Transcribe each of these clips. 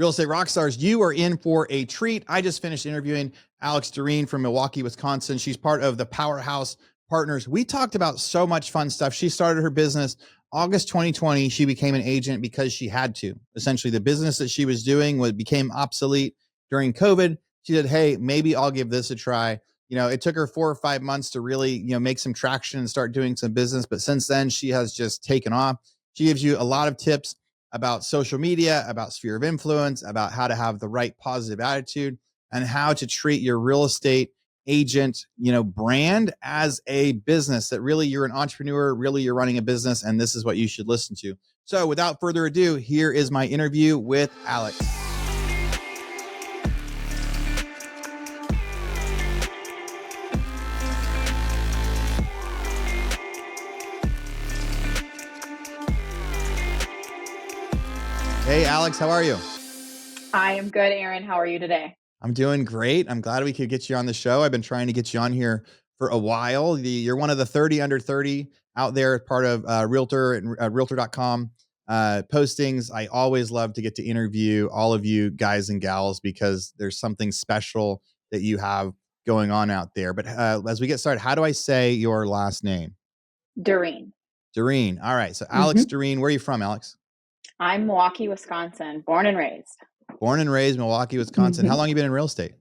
Real estate rock stars, you are in for a treat. I just finished interviewing Alex Derenne from Milwaukee, Wisconsin. She's part of the Powerhouse Partners. We talked about so much fun stuff. She started her business August 2020. She became an agent because she had to. Essentially, the business that she was doing became obsolete during COVID. She said, hey, maybe I'll give this a try. It took her 4 or 5 months to really, make some traction and start doing some business. But since then, she has just taken off. She gives you a lot of tips about social media, about sphere of influence, about how to have the right positive attitude, and how to treat your real estate agent, brand as a business, that really you're an entrepreneur, really you're running a business, and this is what you should listen to. So without further ado, here is my interview with Alex. Hey, Alex, how are you? I am good, Aaron. How are you today? I'm doing great. I'm glad we could get you on the show. I've been trying to get you on here for a while. You're one of the 30 under 30 out there, part of Realtor and Realtor.com postings. I always love to get to interview all of you guys and gals because there's something special that you have going on out there. But as we get started, how do I say your last name? Derenne. Derenne. All right. So Alex Derenne, where are you from, Alex? I'm Milwaukee, Wisconsin, born and raised. Born and raised Milwaukee, Wisconsin. How long have you been in real estate?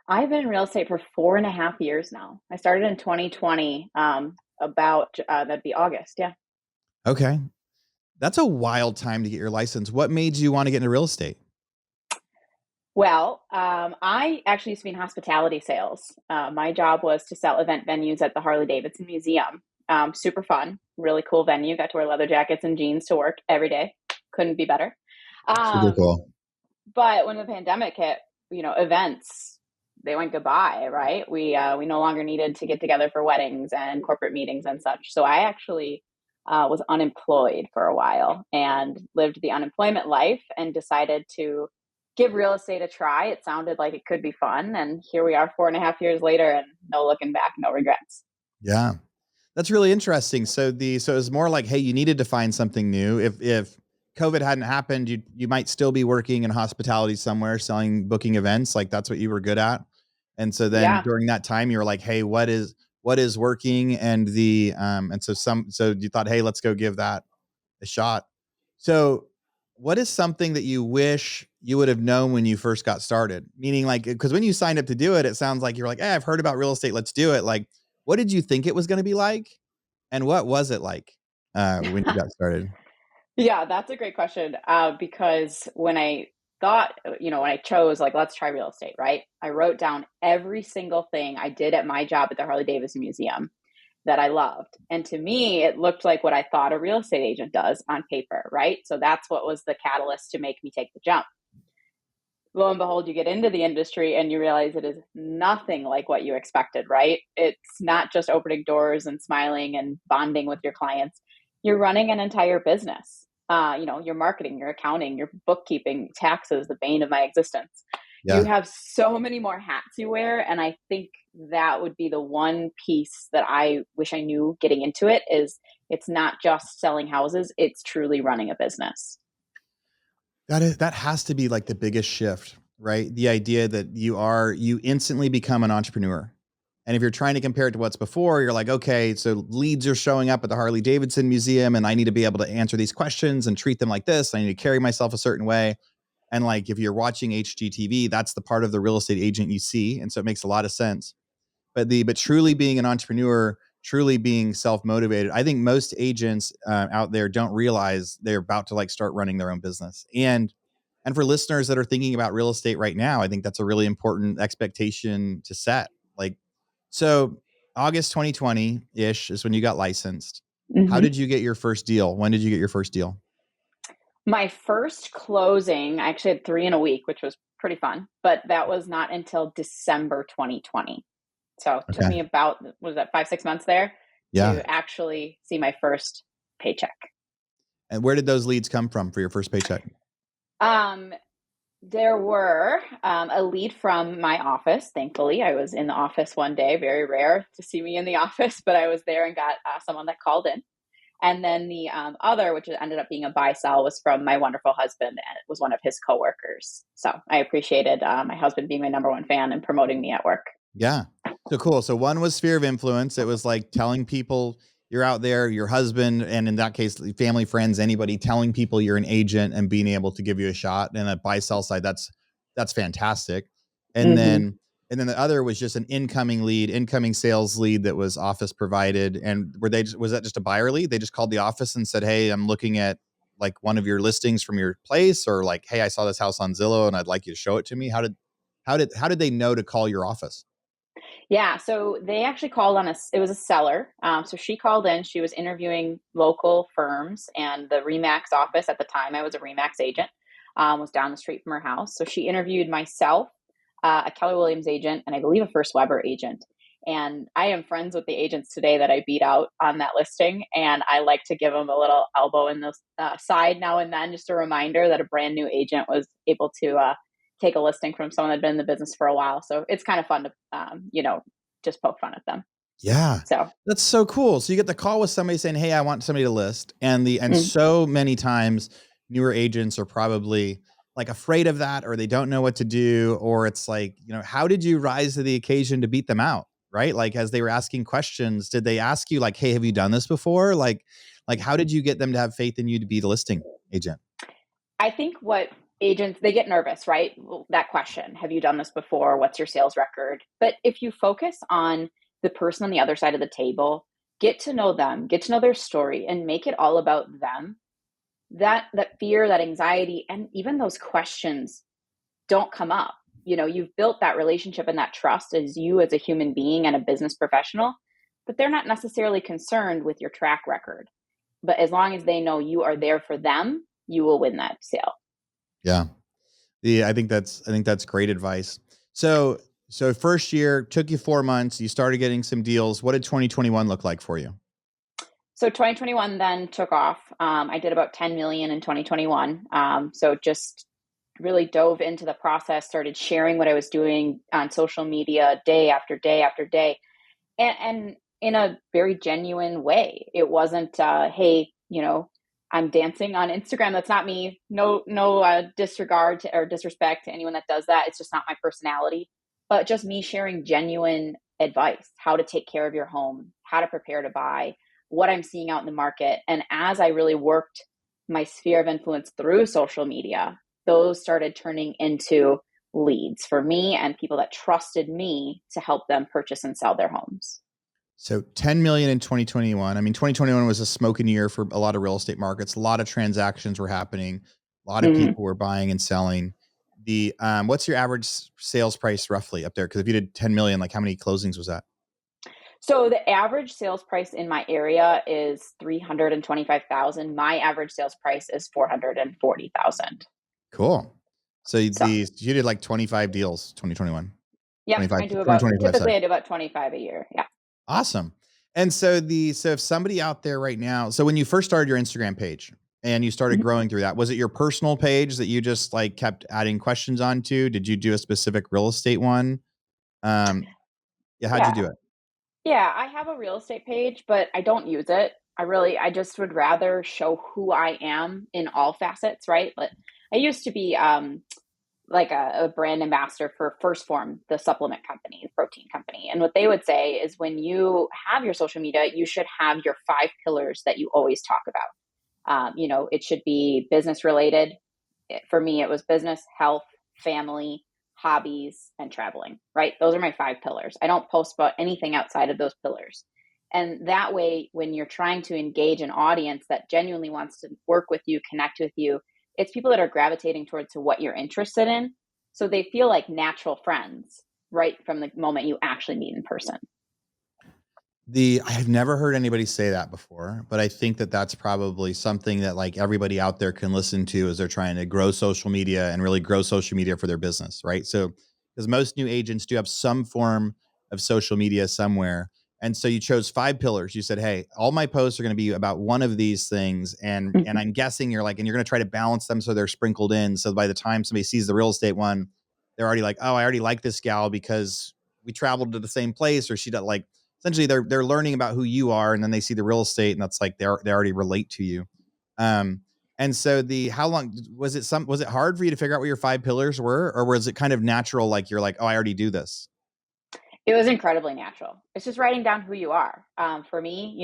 I've been in real estate for 4.5 years now. I started in 2020, that'd be August. Yeah. Okay. That's a wild time to get your license. What made you want to get into real estate? Well, I actually used to be in hospitality sales. My job was to sell event venues at the Harley-Davidson Museum. Super fun, really cool venue. Got to wear leather jackets and jeans to work every day. Couldn't be better. Super cool. But when the pandemic hit, events, they went goodbye, right? We no longer needed to get together for weddings and corporate meetings and such. So I actually was unemployed for a while and lived the unemployment life and decided to give real estate a try. It sounded like it could be fun. And here we are 4.5 years later and no looking back, no regrets. Yeah, that's really interesting. So it was more like, hey, you needed to find something new. If COVID hadn't happened, you might still be working in hospitality somewhere, selling booking events. Like that's what you were good at. And so then during that time, you were like, hey, what is working? And so you thought, hey, let's go give that a shot. So what is something that you wish you would have known when you first got started? Meaning like, because when you signed up to do it, it sounds like you're like, hey, I've heard about real estate. Let's do it. Like, what did you think it was going to be like? And what was it like when you got started? Yeah, that's a great question. Because when I chose, like, let's try real estate, right? I wrote down every single thing I did at my job at the Harley-Davidson Museum that I loved. And to me, it looked like what I thought a real estate agent does on paper, right? So that's what was the catalyst to make me take the jump. Lo and behold, you get into the industry and you realize it is nothing like what you expected, right? It's not just opening doors and smiling and bonding with your clients. You're running an entire business. Your marketing, your accounting, your bookkeeping, taxes, the bane of my existence. Yeah. You have so many more hats you wear. And I think that would be the one piece that I wish I knew getting into it is it's not just selling houses. It's truly running a business. That has to be like the biggest shift, right? The idea that you instantly become an entrepreneur. And if you're trying to compare it to what's before, you're like, okay, so leads are showing up at the Harley-Davidson Museum and I need to be able to answer these questions and treat them like this. I need to carry myself a certain way. And like, if you're watching HGTV, that's the part of the real estate agent you see. And so it makes a lot of sense. But truly being an entrepreneur, truly being self-motivated, I think most agents out there don't realize they're about to like start running their own business. And for listeners that are thinking about real estate right now, I think that's a really important expectation to set. Like, so August 2020-ish is when you got licensed. Mm-hmm. How did you get your first deal? When did you get your first deal? My first closing, I actually had 3 in a week, which was pretty fun, but that was not until December 2020. So it took me about, 5-6 months there to actually see my first paycheck. And where did those leads come from for your first paycheck? There were a lead from my office. Thankfully, I was in the office one day. Very rare to see me in the office, but I was there and got someone that called in. And then the other, which ended up being a buy sell, was from my wonderful husband, and it was one of his coworkers. So I appreciated my husband being my number one fan and promoting me at work. Yeah. So cool. So one was sphere of influence. It was like telling people you're out there, your husband, and in that case, family, friends, anybody, telling people you're an agent and being able to give you a shot. And a buy sell side, that's fantastic. And Mm-hmm. then the other was just an incoming sales lead that was office provided. And was that just a buyer lead? They just called the office and said, "Hey, I'm looking at like one of your listings from your place," or like, "Hey, I saw this house on Zillow and I'd like you to show it to me." How did they know to call your office? Yeah, so they actually called on us. It was a seller. So she called in. She was interviewing local firms, and the Remax office at the time, I was a Remax agent, was down the street from her house. So she interviewed myself, a Keller Williams agent, and I believe a First Weber agent. And I am friends with the agents today that I beat out on that listing. And I like to give them a little elbow in the side now and then, just a reminder that a brand new agent was able to take a listing from someone that had been in the business for a while. So it's kind of fun to, just poke fun at them. Yeah. So, That's so cool. So you get the call with somebody saying, "Hey, I want somebody to list." And mm, so many times newer agents are probably like afraid of that, or they don't know what to do, or it's like, how did you rise to the occasion to beat them out? Right? Like as they were asking questions, did they ask you like, "Hey, have you done this before?" Like how did you get them to have faith in you to be the listing agent? I think what agents, they get nervous, right? Well, that question, have you done this before? What's your sales record? But if you focus on the person on the other side of the table, get to know them, get to know their story, and make it all about them, that fear, that anxiety, and even those questions don't come up. You've built that relationship and that trust as you as a human being and a business professional, but they're not necessarily concerned with your track record. But as long as they know you are there for them, you will win that sale. Yeah. I think that's great advice. So first year took you 4 months. You started getting some deals. What did 2021 look like for you? So 2021 then took off. I did about 10 million in 2021. So just really dove into the process, started sharing what I was doing on social media day after day after day, and in a very genuine way. It wasn't, hey, I'm dancing on Instagram. That's not me. No, no disregard or disrespect to anyone that does that. It's just not my personality. But just me sharing genuine advice: how to take care of your home, how to prepare to buy, what I'm seeing out in the market. And as I really worked my sphere of influence through social media, those started turning into leads for me and people that trusted me to help them purchase and sell their homes. So 10 million in 2021. I mean, 2021 was a smoking year for a lot of real estate markets. A lot of transactions were happening. A lot of Mhm. people were buying and selling. What's your average sales price roughly up there? Because if you did 10 million, like how many closings was that? So the average sales price in my area is 325,000. My average sales price is 440,000. Cool. So So, you did like 25 deals, 2021, yep, 25, I do about 2025, typically sorry. I do about 25 a year. Yeah. Awesome. And so if somebody out there right now, so when you first started your Instagram page and you started Mhm. growing through that, was it your personal page that you just like kept adding questions onto? Did you do a specific real estate one? Um, yeah, how'd you Yeah. do it? Yeah, I have a real estate page, but I don't use it. I just would rather show who I am in all facets, right? But I used to be like a brand ambassador for First Form, the supplement company, the protein company. And what they would say is when you have your social media, you should have your five pillars that you always talk about. It should be business related. For me, it was business, health, family, hobbies, and traveling, right? Those are my five pillars. I don't post about anything outside of those pillars. And that way, when you're trying to engage an audience that genuinely wants to work with you, connect with you, it's people that are gravitating towards what you're interested in. So they feel like natural friends right from the moment you actually meet in person. I have never heard anybody say that before, but I think that that's probably something that like everybody out there can listen to as they're trying to grow social media and really grow social media for their business, right? So, because most new agents do have some form of social media somewhere. And so you chose five pillars. You said, "Hey, all my posts are going to be about one of these things." And Mhm. I'm guessing you're going to try to balance them so they're sprinkled in. So by the time somebody sees the real estate one, they're already like, "Oh, I already like this gal because we traveled to the same place," or she does like essentially they're learning about who you are, and then they see the real estate, and that's like they already relate to you. Um, and so the how long was it? Was it hard for you to figure out what your five pillars were, or was it kind of natural? Like you're like, oh, I already do this. It was incredibly natural. It's just writing down who you are. For me,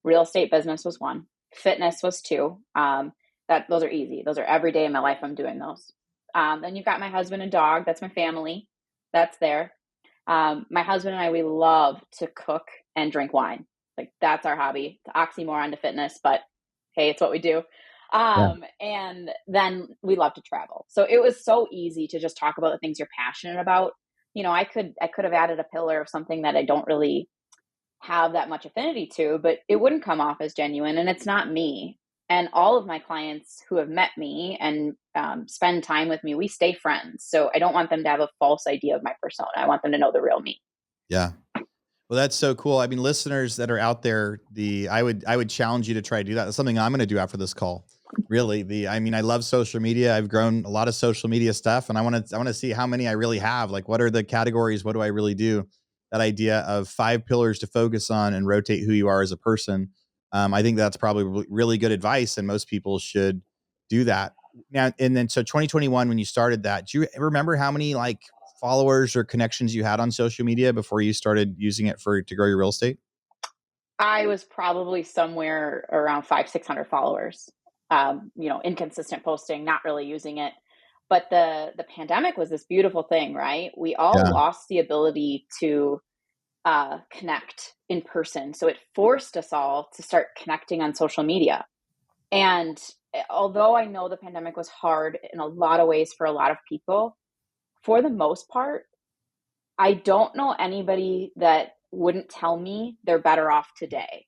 real estate business was one, fitness was two. That those are easy. Those are every day in my life. I'm doing those. Then you've got my husband and dog. That's my family. That's there. My husband and I, we love to cook and drink wine. Like that's our hobby. It's oxymoron to fitness, but hey, it's what we do. Yeah. And then we love to travel. So it was so easy to just talk about the things you're passionate about. I could have added a pillar of something that I don't really have that much affinity to, but it wouldn't come off as genuine, and it's not me. And all of my clients who have met me and spend time with me, we stay friends. So I don't want them to have a false idea of my persona. I want them to know the real me. Yeah. Well, that's so cool. I mean, listeners that are out there, I would challenge you to try to do that. That's something I'm going to do after this call. Really, I mean, I love social media. I've grown a lot of social media stuff, and I want to see how many I really have. Like, what are the categories? What do I really do? That idea of five pillars to focus on and rotate who you are as a person. I think that's probably really good advice, and most people should do that. Now, and then so 2021, when you started that, do you remember how many like followers or connections you had on social media before you started using it to grow your real estate? I was probably somewhere around 600 followers. Inconsistent posting, not really using it. But the pandemic was this beautiful thing, right? We all Yeah. lost the ability to connect in person. So it forced us all to start connecting on social media. And although I know the pandemic was hard in a lot of ways for a lot of people, for the most part, I don't know anybody that wouldn't tell me they're better off today.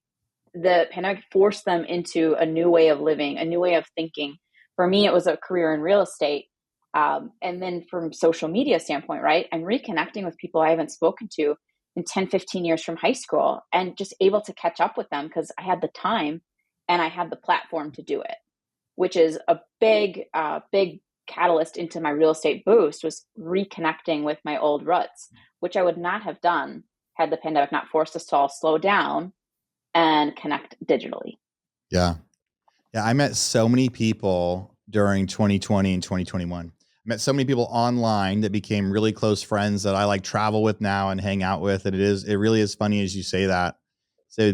The pandemic forced them into a new way of living, a new way of thinking. For me, it was a career in real estate. And then from social media standpoint, right, I'm reconnecting with people I haven't spoken to in 10, 15 years from high school and just able to catch up with them because I had the time and I had the platform to do it, which is a big catalyst into my real estate boost was reconnecting with my old roots, which I would not have done had the pandemic not forced us to all slow down and connect digitally. Yeah. Yeah. I met so many people during 2020 and 2021. I met so many people online that became really close friends that I like travel with now and hang out with. And it really is funny as you say that. So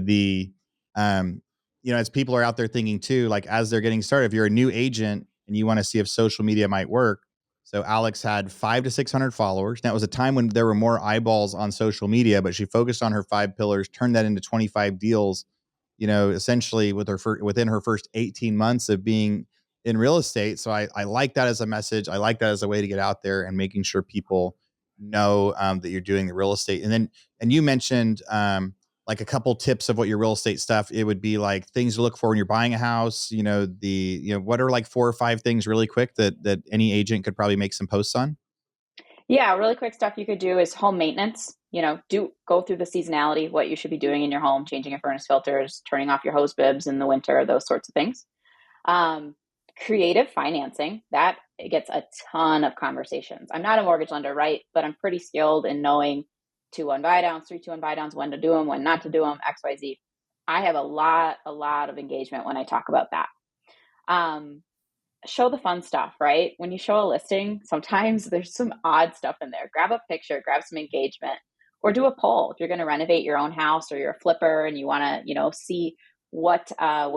um, as people are out there thinking too, like as they're getting started, if you're a new agent and you want to see if social media might work. So Alex had 500 to 600 followers. Now it was a time when there were more eyeballs on social media, but she focused on her five pillars, turned that into 25 deals, essentially within her first 18 months of being in real estate. So I like that as a message. I like that as a way to get out there and making sure people know that you're doing the real estate. And you mentioned like a couple tips of what your real estate stuff. It would be like things to look for when you're buying a house. What are like 4 or 5 things really quick that any agent could probably make some posts on? Yeah, really quick stuff you could do is home maintenance. Do go through the seasonality, what you should be doing in your home, changing your furnace filters, turning off your hose bibs in the winter, those sorts of things. Um, Creative financing, that gets a ton of conversations. I'm not a mortgage lender, right? But I'm pretty skilled in knowing 2-1 buy downs, 3-2-1 buy downs, when to do them, when not to do them, XYZ. I have a lot of engagement when I talk about that. Um, Show the fun stuff, right? When you show a listing, sometimes there's some odd stuff in there. Grab a picture, grab some engagement, or do a poll. If you're going to renovate your own house or you're a flipper and you want to, see what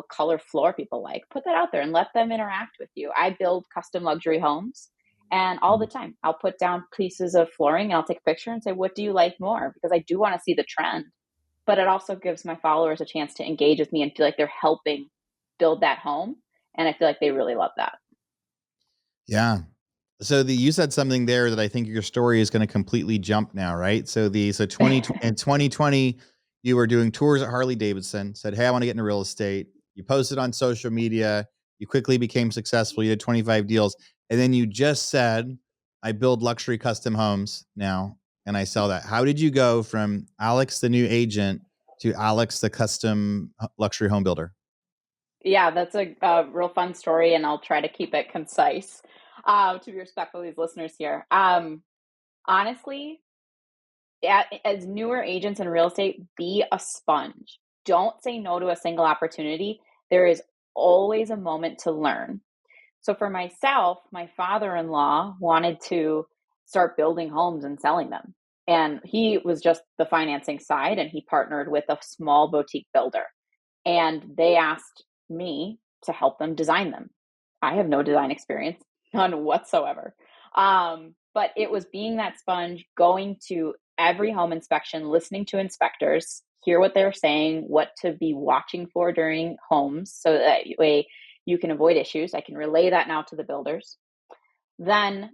color floor people like, put that out there and let them interact with you. I build custom luxury homes, and all the time I'll put down pieces of flooring and I'll take a picture and say, what do you like more? Because I do want to see the trend, but it also gives my followers a chance to engage with me and feel like they're helping build that home. And I feel like they really love that. Yeah. So you said something there that I think your story is going to completely jump now, right? So 20 in 2020, you were doing tours at Harley Davidson, said, "Hey, I want to get into real estate." You posted on social media, you quickly became successful. You did 25 deals. And then you just said, "I build luxury custom homes now and I sell that." How did you go from Alex the new agent to Alex the custom luxury home builder? Yeah, that's a real fun story, and I'll try to keep it concise to be respectful of these listeners here. Honestly, as newer agents in real estate, be a sponge. Don't say no to a single opportunity. There is always a moment to learn. So for myself, my father-in-law wanted to start building homes and selling them. And he was just the financing side, and he partnered with a small boutique builder. And they asked me to help them design them. I have no design experience, none whatsoever. But it was being that sponge, going to every home inspection, listening to inspectors, hear what they're saying, what to be watching for during homes, so that way you can avoid issues. I can relay that now to the builders. Then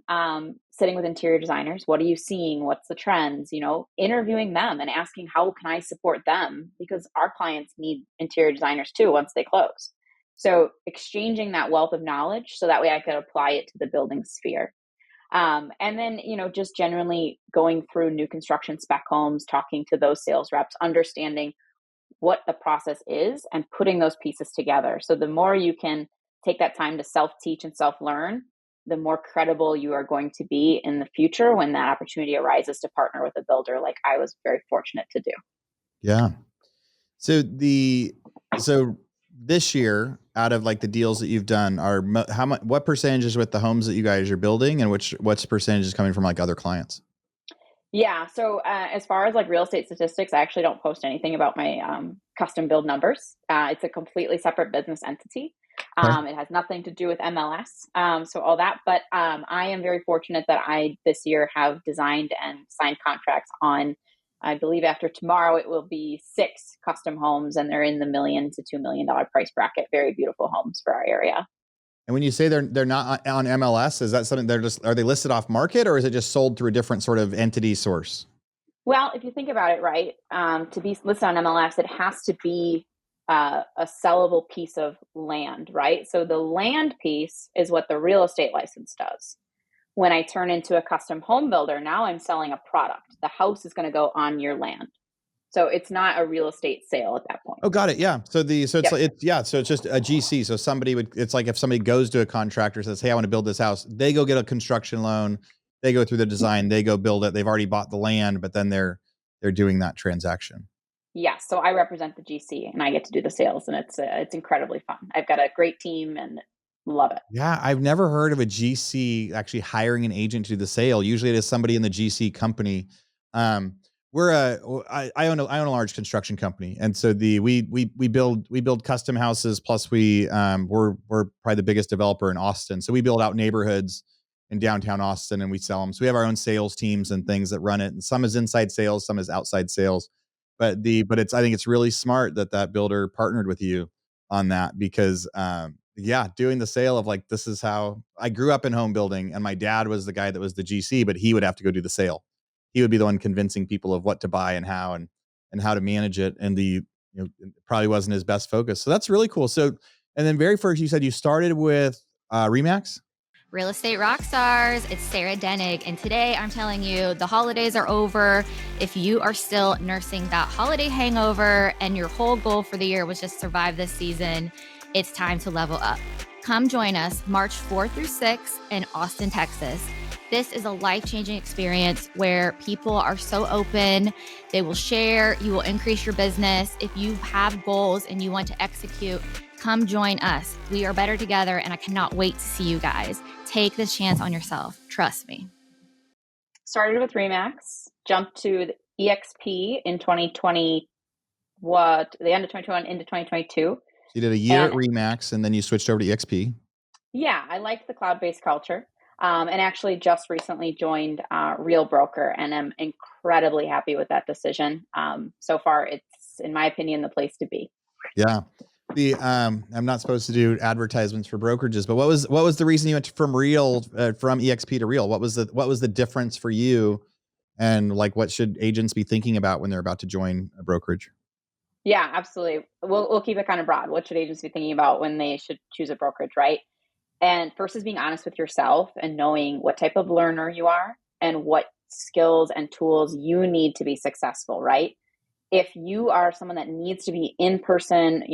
sitting with interior designers, what are you seeing? What's the trends? Interviewing them and asking, how can I support them? Because our clients need interior designers too once they close. So exchanging that wealth of knowledge so that way I could apply it to the building sphere. And then, just generally going through new construction spec homes, talking to those sales reps, understanding what the process is and putting those pieces together. So the more you can take that time to self-teach and self-learn, the more credible you are going to be in the future when that opportunity arises to partner with a builder like I was very fortunate to do. Yeah. So this year, out of like the deals that you've done, what percentage is with the homes that you guys are building, and what's percentage is coming from like other clients? Yeah. So as far as like real estate statistics, I actually don't post anything about my custom build numbers. It's a completely separate business entity. Okay. It has nothing to do with MLS. So all that, but I am very fortunate that I this year have designed and signed contracts on, I believe after tomorrow, it will be 6 custom homes, and they're in the $1 million to $2 million price bracket. Very beautiful homes for our area. And when you say they're not on MLS, is that something are they listed off market, or is it just sold through a different sort of entity source? Well, if you think about it, right, to be listed on MLS, it has to be a sellable piece of land, right? So the land piece is what the real estate license does. When I turn into a custom home builder, now I'm selling a product. The house is going to go on your land. So it's not a real estate sale at that point. Oh, got it. Yeah. So Yep. so it's just a GC. So it's like if somebody goes to a contractor, says, "Hey, I want to build this house," they go get a construction loan, they go through the design, they go build it. They've already bought the land, but then they're doing that transaction. Yes. So I represent the GC and I get to do the sales, and it's incredibly fun. I've got a great team and love it. Yeah, I've never heard of a GC actually hiring an agent to do the sale. Usually it is somebody in the GC company. Um, I own a large construction company, and so we build custom houses. Plus we're probably the biggest developer in Austin. So we build out neighborhoods in downtown Austin, and we sell them. So we have our own sales teams and things that run it. And some is inside sales, some is outside sales. But I think it's really smart that builder partnered with you on that, because yeah, doing the sale of like, this is how I grew up in home building, and my dad was the guy that was the GC, but he would have to go do the sale. He would be the one convincing people of what to buy and how to manage it. And it probably wasn't his best focus. So that's really cool. So, and then very first you said you started with Remax. Real Estate Rock Stars, it's Sarah Denig, and today I'm telling you the holidays are over. If you are still nursing that holiday hangover and your whole goal for the year was just survive this season, it's time to level up. Come join us March 4th through 6th in Austin, Texas. This is a life-changing experience where people are so open. They will share. You will increase your business. If you have goals and you want to execute, come join us. We are better together, and I cannot wait to see you guys. Take this chance on yourself. Trust me. Started with Remax, jumped to the EXP in 2020, the end of 2021 into 2022. You did a year at Remax, and then you switched over to EXP. Yeah, I liked the cloud-based culture, and actually just recently joined Real Broker, and I'm incredibly happy with that decision. So far, it's, in my opinion, the place to be. Yeah. I'm not supposed to do advertisements for brokerages, but what was the reason you went from EXP to Real? What was the difference for you, and like what should agents be thinking about when they're about to join a brokerage? Yeah, absolutely. We'll keep it kind of broad. What should agents be thinking about when they should choose a brokerage, right? And first is being honest with yourself and knowing what type of learner you are and what skills and tools you need to be successful, right? If you are someone that needs to be in person,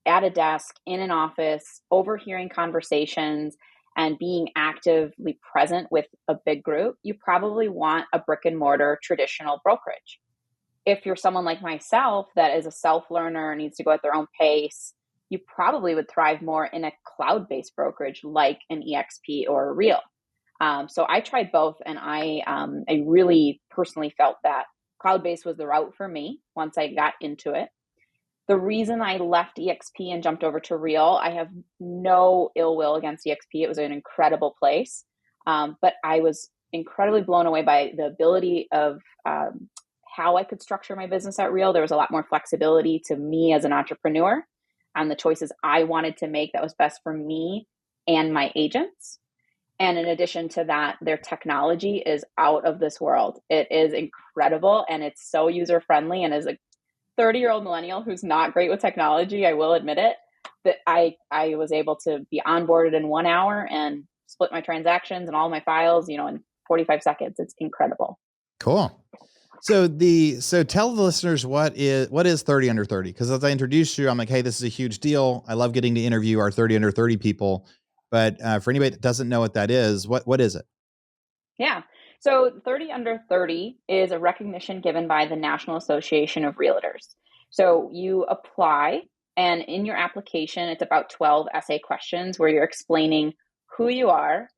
at a desk, in an office, overhearing conversations and being actively present with a big group, you probably want a brick and mortar traditional brokerage. If you're someone like myself that is a self-learner, needs to go at their own pace, you probably would thrive more in a cloud-based brokerage like an EXP or a Real. So I tried both, and I really personally felt that cloud-based was the route for me once I got into it. The reason I left EXP and jumped over to Real, I have no ill will against EXP. It was an incredible place. But I was incredibly blown away by the ability of how I could structure my business at Real. There was a lot more flexibility to me as an entrepreneur and the choices I wanted to make that was best for me and my agents. And in addition to that, their technology is out of this world. It is incredible, and it's so user-friendly. And as a 30-year-old millennial who's not great with technology, I will admit it, that I was able to be onboarded in 1 hour and split my transactions and all my files, in 45 seconds. It's incredible. Cool. So tell the listeners what is 30 under 30? Because as I introduced you, I'm like, hey, this is a huge deal. I love getting to interview our 30 under 30 people. But for anybody that doesn't know what that is, what is it? Yeah. So 30 under 30 is a recognition given by the National Association of Realtors. So you apply, and in your application, it's about 12 essay questions where you're explaining who you are,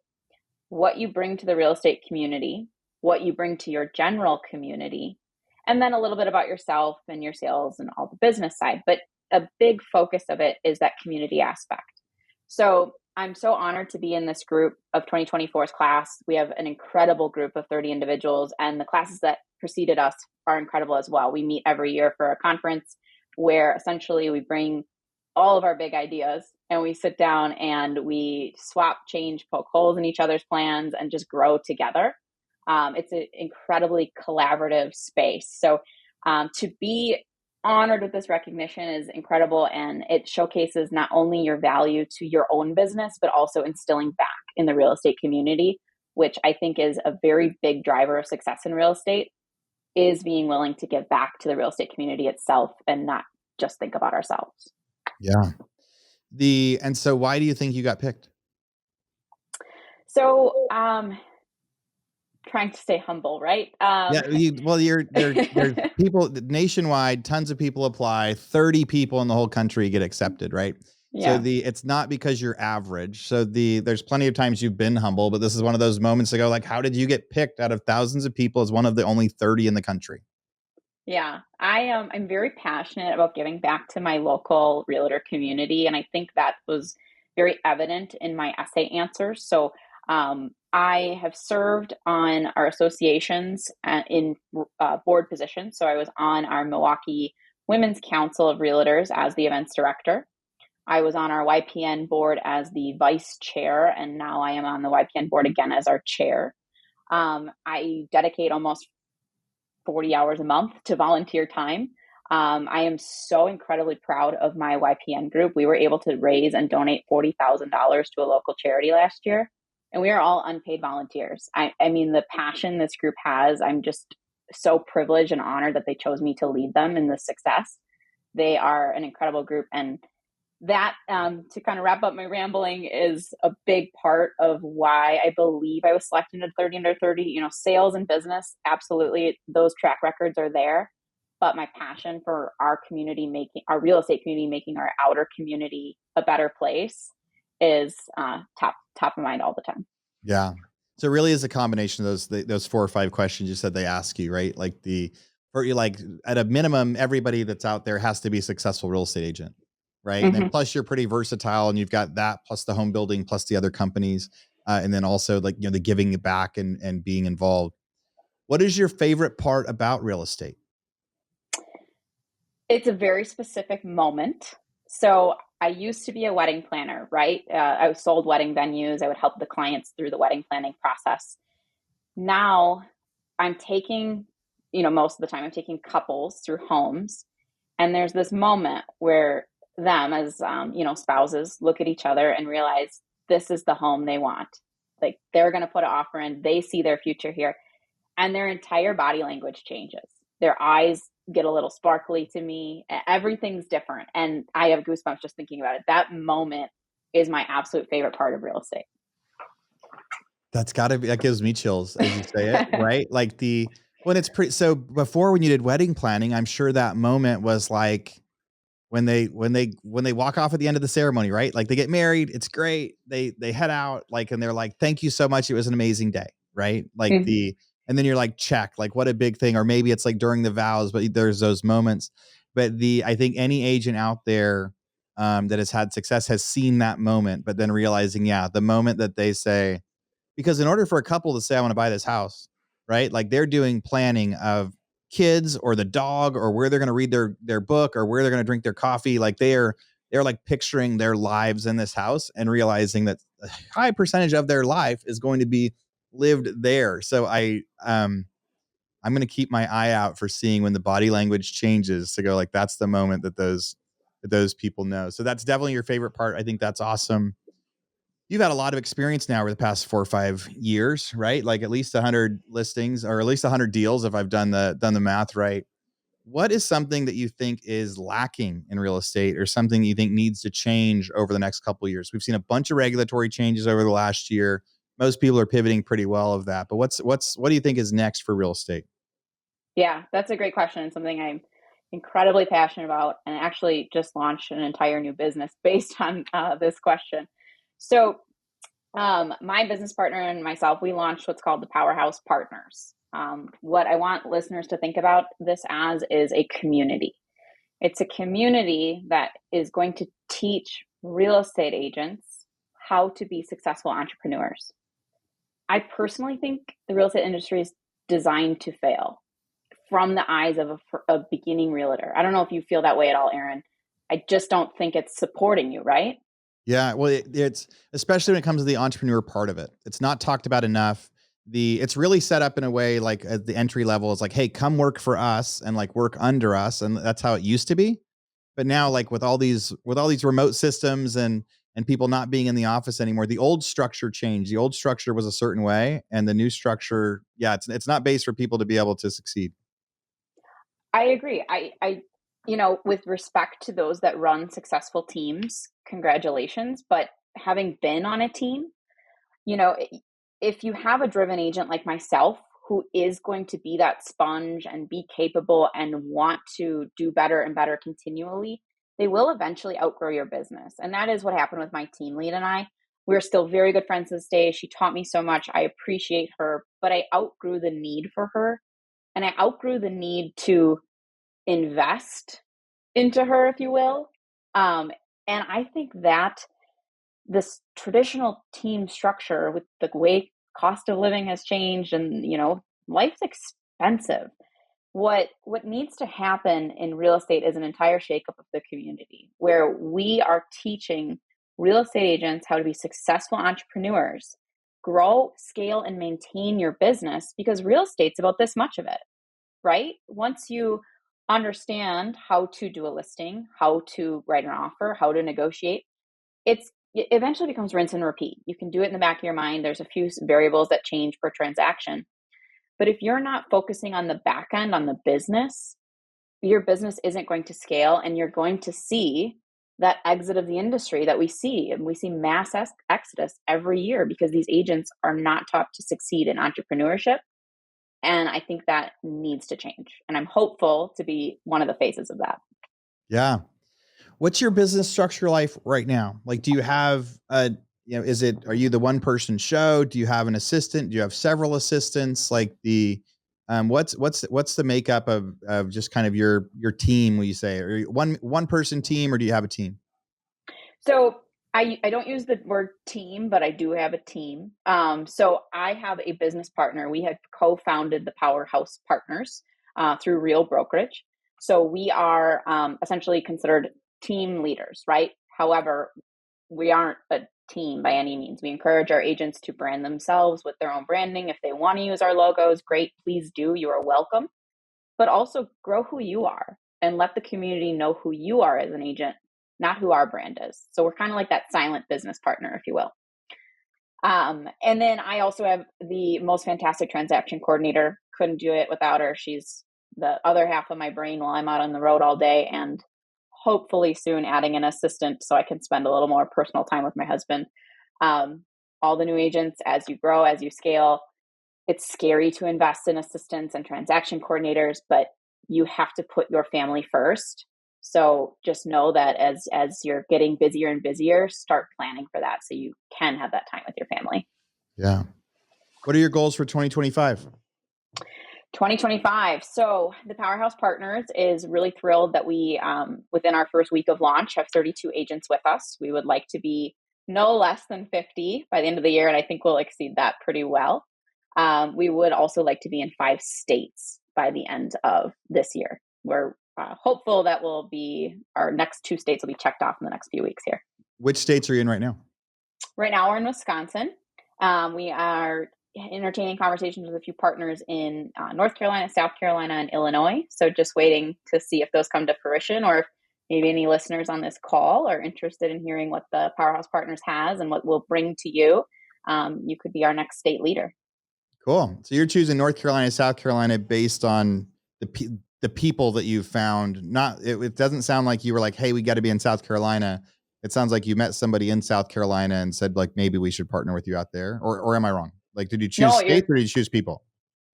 what you bring to the real estate community, what you bring to your general community, and then a little bit about yourself and your sales and all the business side. But a big focus of it is that community aspect. So I'm so honored to be in this group of 2024's class. We have an incredible group of 30 individuals, and the classes that preceded us are incredible as well. We meet every year for a conference where essentially we bring all of our big ideas and we sit down and we swap, change, poke holes in each other's plans and just grow together. It's an incredibly collaborative space. So to be honored with this recognition is incredible, and it showcases not only your value to your own business, but also instilling back in the real estate community, which I think is a very big driver of success in real estate, is being willing to give back to the real estate community itself and not just think about ourselves. Yeah. And so why do you think you got picked? So, trying to stay humble, right? There's people nationwide, tons of people apply, 30 people in the whole country get accepted, right? Yeah. So it's not because you're average. So there's plenty of times you've been humble, but this is one of those moments to go like, how did you get picked out of thousands of people as one of the only 30 in the country? Yeah, I'm very passionate about giving back to my local realtor community, and I think that was very evident in my essay answers. So I have served on our associations in board positions. So I was on our Milwaukee Women's Council of Realtors as the events director. I was on our YPN board as the vice chair, and now I am on the YPN board again as our chair. I dedicate almost 40 hours a month to volunteer time. I am so incredibly proud of my YPN group. We were able to raise and donate $40,000 to a local charity last year, and we are all unpaid volunteers. I mean, the passion this group has, I'm just so privileged and honored that they chose me to lead them in this success. They are an incredible group, and that, to kind of wrap up my rambling, is a big part of why I believe I was selected into 30 under 30. Sales and business, absolutely, those track records are there. But my passion for our real estate community, making our outer community a better place is top of mind all the time. Yeah. So it really is a combination of those 4 or 5 questions you said they ask you, right? Like at a minimum, everybody that's out there has to be a successful real estate agent. Right. And then plus you're pretty versatile, and you've got that plus the home building, plus the other companies. And then also the giving it back and being involved. What is your favorite part about real estate? It's a very specific moment. So I used to be a wedding planner, right? I sold wedding venues. I would help the clients through the wedding planning process. Now I'm taking, most of the time I'm taking couples through homes. And there's this moment where them as, spouses look at each other and realize this is the home they want. Like, they're going to put an offer in, they see their future here, and their entire body language changes. Their eyes get a little sparkly to me. Everything's different. And I have goosebumps just thinking about it. That moment is my absolute favorite part of real estate. That gives me chills as you say it, right? Like when it's so before when you did wedding planning, I'm sure that moment was like when they walk off at the end of the ceremony, right? Like they get married, it's great. They head out like and they're like, "Thank you so much. It was an amazing day." Right? Like Mhm. and then you're like, "Check." Like what a big thing. Or maybe it's like during the vows, but there's those moments. But I think any agent out there that has had success has seen that moment, but then realizing, yeah, the moment that they say, because in order for a couple to say, I want to buy this house, right? Like they're doing planning of kids or the dog or where they're going to read their book or where they're going to drink their coffee. Like they're like picturing their lives in this house and realizing that a high percentage of their life is going to be lived there. So I'm going to keep my eye out for seeing when the body language changes to go like, that's the moment that those people know. So that's definitely your favorite part. I think that's awesome. You've had a lot of experience now over the past 4 or 5 years, right? Like at least 100 listings or at least 100 deals if I've done the math right. What is something that you think is lacking in real estate or something you think needs to change over the next couple of years? We've seen a bunch of regulatory changes over the last year. Most people are pivoting pretty well of that. But what do you think is next for real estate? Yeah, that's a great question and something I'm incredibly passionate about, and actually just launched an entire new business based on this question. So, my business partner and myself, we launched what's called the Powerhouse Partners. What I want listeners to think about this as is a community. It's a community that is going to teach real estate agents how to be successful entrepreneurs. I personally think the real estate industry is designed to fail from the eyes of a beginning realtor. I don't know if you feel that way at all, Aaron. I just don't think it's supporting you, right? Yeah, well, it's especially when it comes to the entrepreneur part of it. It's not talked about enough. It's really set up in a way like at the entry level is like, hey, come work for us and like work under us, and that's how it used to be. But now, like with all these remote systems and people not being in the office anymore, the old structure changed. The old structure was a certain way, and the new structure, yeah, it's not based for people to be able to succeed. I agree. With respect to those that run successful teams, congratulations. But having been on a team, you know, if you have a driven agent like myself who is going to be that sponge and be capable and want to do better and better continually, they will eventually outgrow your business. And that is what happened with my team lead and I. We're still very good friends to this day. She taught me so much. I appreciate her, but I outgrew the need for her. And I outgrew the need to invest into her, if you will. Um, and I think that this traditional team structure with the way cost of living has changed and life's expensive. What needs to happen in real estate is an entire shakeup of the community where we are teaching real estate agents how to be successful entrepreneurs, grow, scale, and maintain your business, because real estate's about this much of it, right? Once you understand how to do a listing, how to write an offer, how to negotiate, it eventually becomes rinse and repeat. You can do it in the back of your mind. There's a few variables that change per transaction. But if you're not focusing on the back end, on the business, your business isn't going to scale, and you're going to see that exit of the industry that we see. And we see mass exodus every year because these agents are not taught to succeed in entrepreneurship. And I think that needs to change. And I'm hopeful to be one of the faces of that. Yeah. What's your business structure life right now? Like, do you have are you the one person show? Do you have an assistant? Do you have several assistants? Like what's the makeup of just kind of your team? Will you say, or one person team, or do you have a team? So I don't use the word team, but I do have a team. So I have a business partner. We have co-founded the Powerhouse Partners through Real Brokerage. So we are essentially considered team leaders, right? However, we aren't a team by any means. We encourage our agents to brand themselves with their own branding. If they want to use our logos, great, please do. You are welcome. But also grow who you are and let the community know who you are as an agent, not who our brand is. So we're kind of like that silent business partner, if you will. And then I also have the most fantastic transaction coordinator. Couldn't do it without her. She's the other half of my brain while I'm out on the road all day, and hopefully soon adding an assistant so I can spend a little more personal time with my husband. Um, all the new agents as you grow, as you scale. It's scary to invest in assistants and transaction coordinators, but you have to put your family first. So just know that as you're getting busier and busier, start planning for that so you can have that time with your family. Yeah. What are your goals for 2025? 2025. So the Powerhouse Partners is really thrilled that we, within our first week of launch, have 32 agents with us. We would like to be no less than 50 by the end of the year, and I think we'll exceed that pretty well. We would also like to be in 5 states by the end of this year. We're hopeful that will be our next 2 states will be checked off in the next few weeks here. Which states are you in right now? Right now we're in Wisconsin. We are entertaining conversations with a few partners in North Carolina, South Carolina, and Illinois. So just waiting to see if those come to fruition, or if maybe any listeners on this call are interested in hearing what the Powerhouse Partners has and what we'll bring to you. You could be our next state leader. Cool. So you're choosing North Carolina, South Carolina based on the people that you've found. It doesn't sound like you were like, hey, we got to be in South Carolina. It sounds like you met somebody in South Carolina and said, like, maybe we should partner with you out there. Or am I wrong? Like, did you choose states or did you choose people?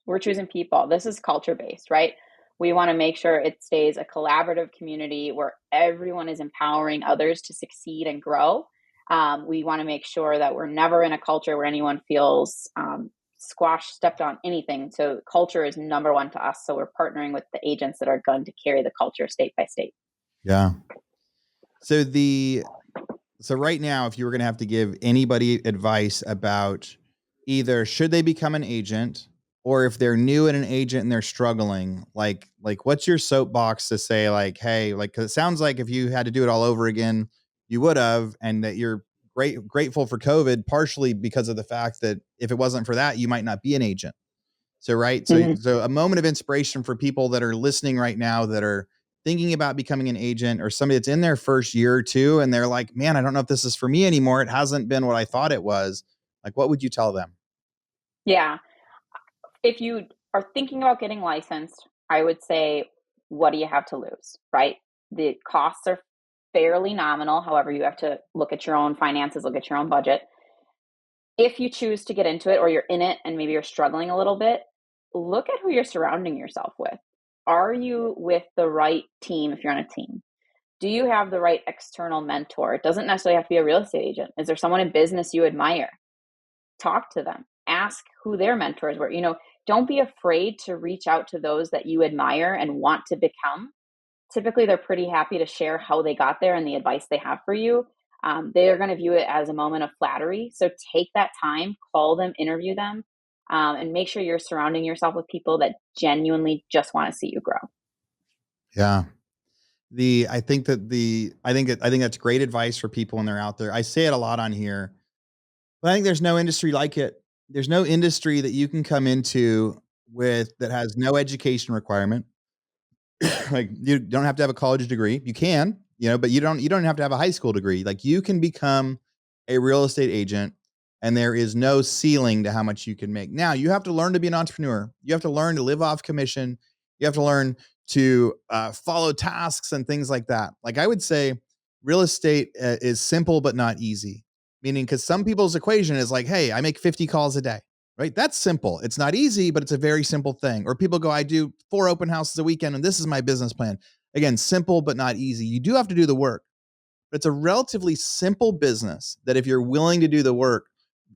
We're choosing people. This is culture based, right? We want to make sure it stays a collaborative community where everyone is empowering others to succeed and grow. We want to make sure that we're never in a culture where anyone feels squashed, stepped on, anything. So culture is number one to us. So we're partnering with the agents that are going to carry the culture state by state. Yeah. So right now, if you were going to have to give anybody advice about either should they become an agent, or if they're new and an agent and they're struggling, like what's your soapbox to say, like, hey, like, cause it sounds like if you had to do it all over again, you would have, and that you're grateful for COVID, partially because of the fact that if it wasn't for that, you might not be an agent. So, right. So, so a moment of inspiration for people that are listening right now that are thinking about becoming an agent, or somebody that's in their first year or two and they're like, man, I don't know if this is for me anymore. It hasn't been what I thought it was. Like, what would you tell them? Yeah. If you are thinking about getting licensed, I would say, what do you have to lose, right? The costs are fairly nominal. However, you have to look at your own finances, look at your own budget. If you choose to get into it, or you're in it and maybe you're struggling a little bit, look at who you're surrounding yourself with. Are you with the right team if you're on a team? Do you have the right external mentor? It doesn't necessarily have to be a real estate agent. Is there someone in business you admire? Talk to them. Ask who their mentors were. Don't be afraid to reach out to those that you admire and want to become. Typically, they're pretty happy to share how they got there and the advice they have for you. They are going to view it as a moment of flattery. So take that time, call them, interview them, and make sure you're surrounding yourself with people that genuinely just want to see you grow. Yeah. I think that's great advice for people when they're out there. I say it a lot on here, but I think there's no industry like it. There's no industry that you can come into that has no education requirement. Like, you don't have to have a college degree. You can, but you don't have to have a high school degree. Like, you can become a real estate agent, and there is no ceiling to how much you can make. Now, you have to learn to be an entrepreneur. You have to learn to live off commission. You have to learn to follow tasks and things like that. Like, I would say real estate is simple, but not easy. Meaning, because some people's equation is like, hey, I make 50 calls a day. Right? That's simple. It's not easy, but it's a very simple thing. Or people go, I do 4 open houses a weekend, and this is my business plan. Again, simple, but not easy. You do have to do the work, but it's a relatively simple business that if you're willing to do the work,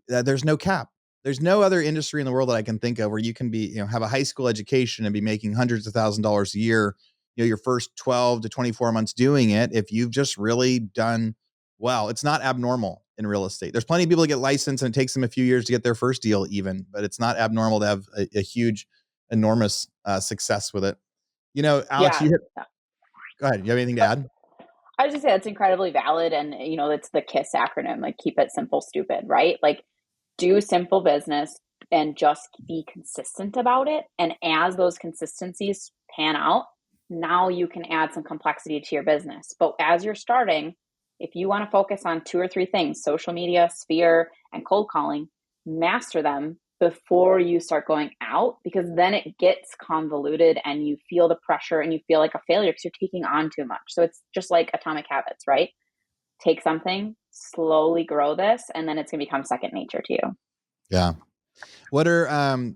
there's no cap. There's no other industry in the world that I can think of where you can be, have a high school education and be making hundreds of $1,000s a year, your first 12 to 24 months doing it. If you've just really done well, it's not abnormal in real estate. There's plenty of people that get licensed and it takes them a few years to get their first deal even, but it's not abnormal to have a huge, enormous success with it. Alex, Yeah. Go ahead. You have anything to add? I was just say it's incredibly valid. And, it's the KISS acronym, like keep it simple, stupid, right? Like do simple business and just be consistent about it. And as those consistencies pan out, now you can add some complexity to your business. But as you're starting, if you want to focus on 2 or 3 things, social media, Sphere, and cold calling, master them before you start going out, because then it gets convoluted and you feel the pressure and you feel like a failure because you're taking on too much. So it's just like atomic habits, right? take something, slowly grow this, and then it's going to become second nature to you. Yeah. What are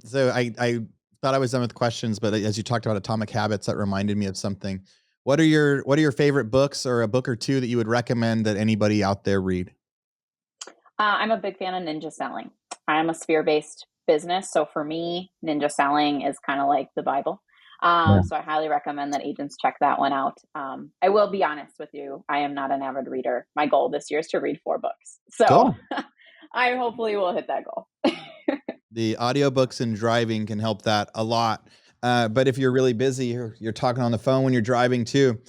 so I thought I was done with questions, but as you talked about Atomic Habits, that reminded me of something. What are your favorite books, or a book or two that you would recommend that anybody out there read? I'm a big fan of ninja selling. I'm a sphere-based business, so for me, ninja selling is kind of like the Bible. Yeah. So I highly recommend that agents check that one out. I will be honest with you, I am not an avid reader. My goal this year is to read 4 books. So Cool. I hopefully will hit that goal. The audiobooks and driving can help that a lot. But if you're really busy, you're talking on the phone when you're driving too.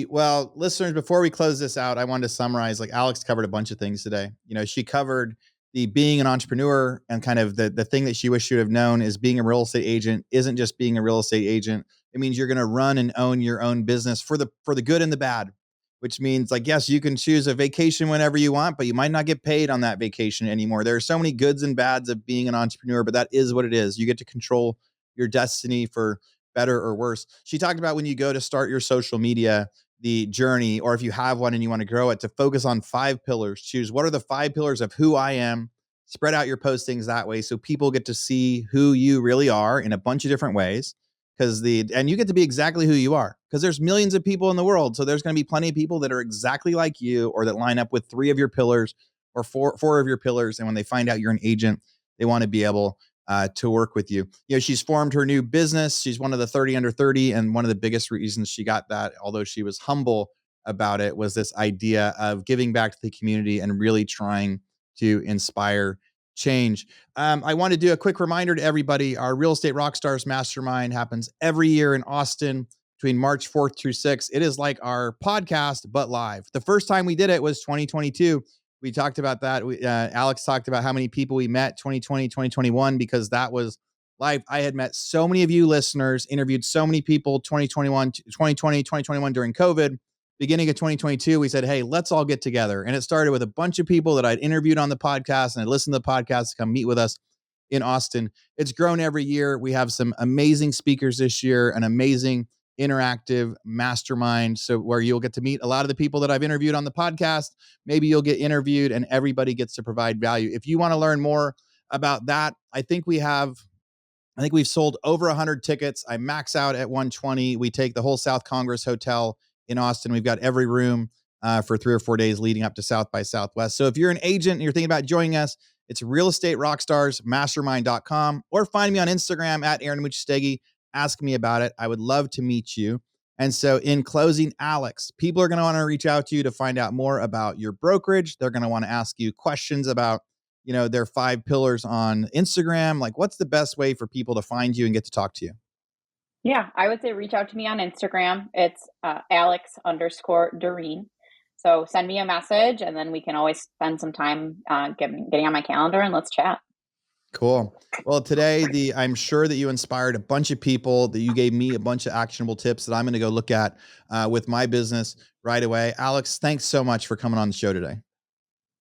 Well, listeners, before we close this out, I wanted to summarize, like Alex covered a bunch of things today. She covered the being an entrepreneur, and kind of the thing that she wished she would have known is being a real estate agent isn't just being a real estate agent. It means you're going to run and own your own business for the good and the bad, which means, like, yes, you can choose a vacation whenever you want, but you might not get paid on that vacation anymore. There are so many goods and bads of being an entrepreneur, but that is what it is. You get to control your destiny for better or worse. She talked about when you go to start your social media, the journey, or if you have one and you want to grow it, to focus on 5 pillars. Choose what are the 5 pillars of who I am. Spread out your postings that way so people get to see who you really are in a bunch of different ways. And you get to be exactly who you are, because there's millions of people in the world. So there's going to be plenty of people that are exactly like you, or that line up with 3 of your pillars, or four of your pillars. And when they find out you're an agent, they want to be able to work with you. She's formed her new business. She's one of the 30 under 30. And one of the biggest reasons she got that, although she was humble about it, was this idea of giving back to the community and really trying to inspire change. I want to do a quick reminder to everybody. Our Real Estate Rockstars Mastermind happens every year in Austin between March 4th through 6th. It is like our podcast, but live. The first time we did it was 2022. We talked about that. Alex talked about how many people we met 2020, 2021, because that was live. I had met so many of you listeners, interviewed so many people 2021, 2020, 2021 during COVID. Beginning of 2022, we said, hey, let's all get together. And it started with a bunch of people that I'd interviewed on the podcast, and I'd listened to the podcast to come meet with us in Austin. It's grown every year. We have some amazing speakers this year, an amazing interactive mastermind. So where you'll get to meet a lot of the people that I've interviewed on the podcast. Maybe you'll get interviewed and everybody gets to provide value. If you want to learn more about that, I think we've sold over 100 tickets. I max out at 120. We take the whole South Congress Hotel in Austin. We've got every room for 3 or 4 days leading up to South by Southwest. So if you're an agent and you're thinking about joining us, it's realestaterockstarsmastermind.com, or find me on Instagram at Aaron Muchstegui. Ask me about it. I would love to meet you. And so in closing, Alex, people are going to want to reach out to you to find out more about your brokerage. They're going to want to ask you questions about, their 5 pillars on Instagram. Like, what's the best way for people to find you and get to talk to you? Yeah, I would say reach out to me on Instagram. It's Alex_Derenne. So send me a message, and then we can always spend some time getting on my calendar and let's chat. Cool. Well, today, I'm sure that you inspired a bunch of people, that you gave me a bunch of actionable tips that I'm going to go look at with my business right away. Alex, thanks so much for coming on the show today.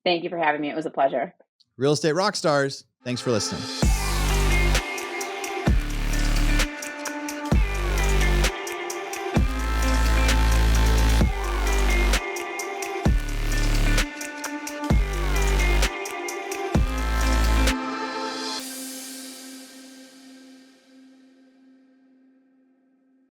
Thank you for having me. It was a pleasure. Real Estate Rockstars, thanks for listening.